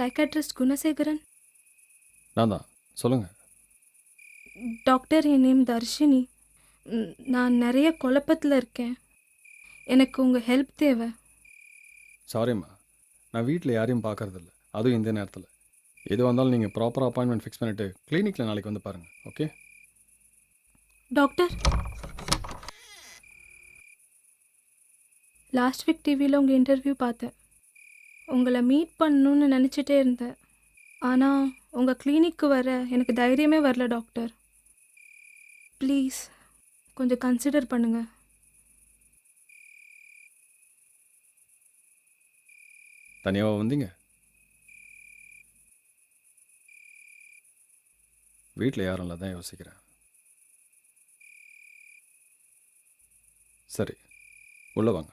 Psychiatrist Gunasekaran? நான் தான். சொல்லுங்கள். டாக்டர், என் நேம் தர்ஷினி. நான் நிறைய குழப்பத்தில் இருக்கேன். எனக்கு உங்கள் ஹெல்ப் தேவை. சாரிம்மா, நான் வீட்டில் யாரையும் பார்க்கறதில்ல, அதுவும் இந்த நேரத்தில். எது வந்தாலும் நீங்கள் ப்ராப்பர் அப்பாயின்மெண்ட் ஃபிக்ஸ் பண்ணிவிட்டு கிளினிக்கில் நாளைக்கு வந்து பாருங்கள். ஓகே? டாக்டர், லாஸ்ட் வீக் டிவியில் உங்கள் இன்டர்வியூ பார்த்தேன். உங்களை மீட் பண்ணணும்னு நினச்சிட்டே இருந்தேன். ஆனால் உங்கள் கிளினிக்கு வர எனக்கு தைரியமே வரல டாக்டர். ப்ளீஸ் கொஞ்சம் கன்சிடர் பண்ணுங்கள். தனியாக வந்தீங்க? வீட்டில் யாரும் இல்லை தான் யோசிக்கிறேன். சரி, உள்ளே வாங்க.